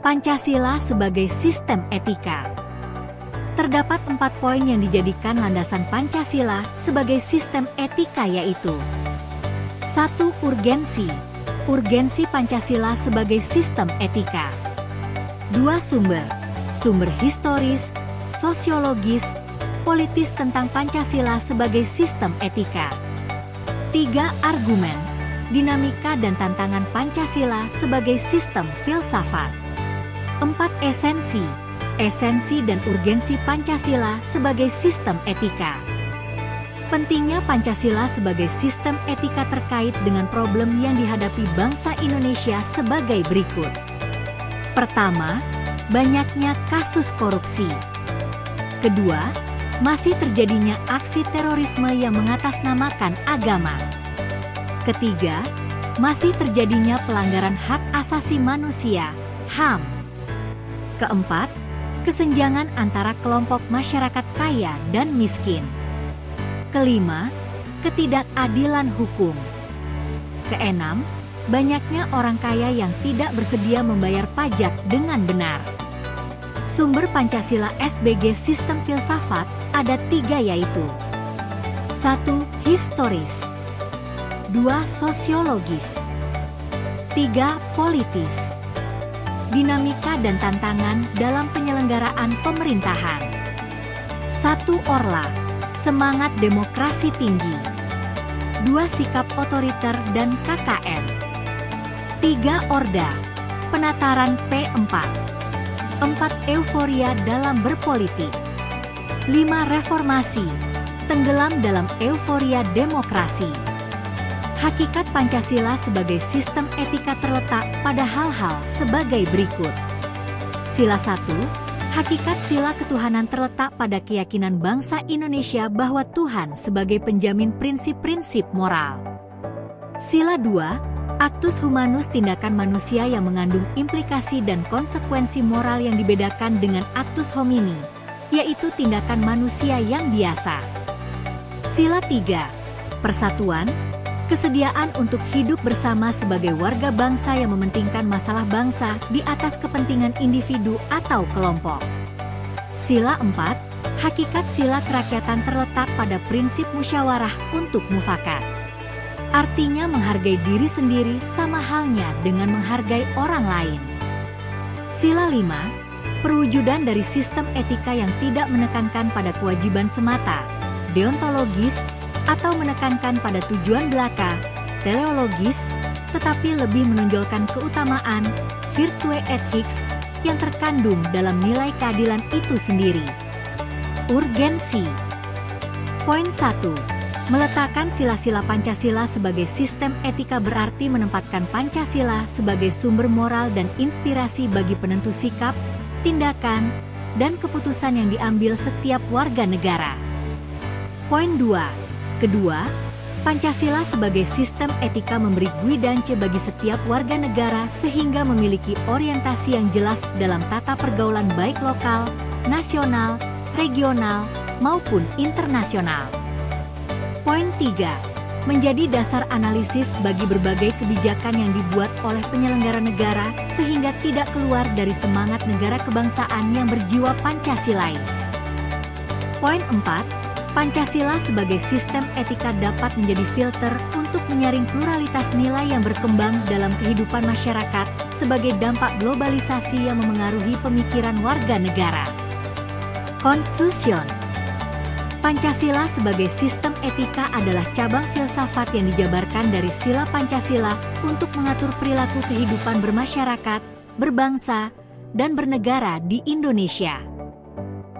Pancasila sebagai sistem etika. Terdapat 4 poin yang dijadikan landasan Pancasila sebagai sistem etika, yaitu 1. Urgensi. Urgensi Pancasila sebagai sistem etika. 2. Sumber. Sumber historis, sosiologis, politis tentang Pancasila sebagai sistem etika. 3. Argumen. Dinamika dan tantangan Pancasila sebagai sistem filsafat. 4. Esensi. Esensi dan urgensi Pancasila sebagai sistem etika. Pentingnya Pancasila sebagai sistem etika terkait dengan problem yang dihadapi bangsa Indonesia sebagai berikut. Pertama, banyaknya kasus korupsi. Kedua, masih terjadinya aksi terorisme yang mengatasnamakan agama. Ketiga, masih terjadinya pelanggaran hak asasi manusia, HAM. Keempat, kesenjangan antara kelompok masyarakat kaya dan miskin. Kelima, ketidakadilan hukum. Keenam, banyaknya orang kaya yang tidak bersedia membayar pajak dengan benar. Sumber Pancasila SBG Sistem Filsafat ada 3, yaitu 1. Historis. 2. Sosiologis. 3. Politis. Dinamika dan tantangan dalam penyelenggaraan pemerintahan. 1. Orla. Semangat demokrasi tinggi. 2. Sikap otoriter dan KKN. 3. Orda. Penataran P4. 4. Euforia dalam berpolitik. 5. Reformasi. Tenggelam dalam euforia demokrasi. Hakikat Pancasila sebagai sistem etika terletak pada hal-hal sebagai berikut. Sila 1. Hakikat sila ketuhanan terletak pada keyakinan bangsa Indonesia bahwa Tuhan sebagai penjamin prinsip-prinsip moral. Sila 2. Actus humanus, tindakan manusia yang mengandung implikasi dan konsekuensi moral yang dibedakan dengan actus homini, yaitu tindakan manusia yang biasa. Sila 3. Persatuan. Kesediaan untuk hidup bersama sebagai warga bangsa yang mementingkan masalah bangsa di atas kepentingan individu atau kelompok. Sila 4. Hakikat sila kerakyatan terletak pada prinsip musyawarah untuk mufakat. Artinya menghargai diri sendiri sama halnya dengan menghargai orang lain. Sila 5. Perwujudan dari sistem etika yang tidak menekankan pada kewajiban semata, deontologis, atau menekankan pada tujuan belaka, teleologis, tetapi lebih menonjolkan keutamaan, virtue ethics, yang terkandung dalam nilai keadilan itu sendiri. Urgensi. Poin 1. Meletakkan sila-sila Pancasila sebagai sistem etika berarti menempatkan Pancasila sebagai sumber moral dan inspirasi bagi penentu sikap, tindakan, dan keputusan yang diambil setiap warga negara. Poin 2. Kedua, Pancasila sebagai sistem etika memberi guidance bagi setiap warga negara sehingga memiliki orientasi yang jelas dalam tata pergaulan baik lokal, nasional, regional, maupun internasional. Poin 3. Menjadi dasar analisis bagi berbagai kebijakan yang dibuat oleh penyelenggara negara sehingga tidak keluar dari semangat negara kebangsaan yang berjiwa Pancasilais. Poin 4. Pancasila sebagai sistem etika dapat menjadi filter untuk menyaring pluralitas nilai yang berkembang dalam kehidupan masyarakat sebagai dampak globalisasi yang memengaruhi pemikiran warga negara. Conclusion. Pancasila sebagai sistem etika adalah cabang filsafat yang dijabarkan dari sila Pancasila untuk mengatur perilaku kehidupan bermasyarakat, berbangsa, dan bernegara di Indonesia.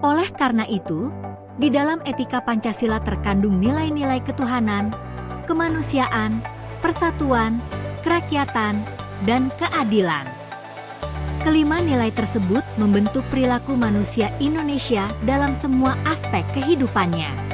Oleh karena itu, di dalam etika Pancasila terkandung nilai-nilai ketuhanan, kemanusiaan, persatuan, kerakyatan, dan keadilan. Kelima nilai tersebut membentuk perilaku manusia Indonesia dalam semua aspek kehidupannya.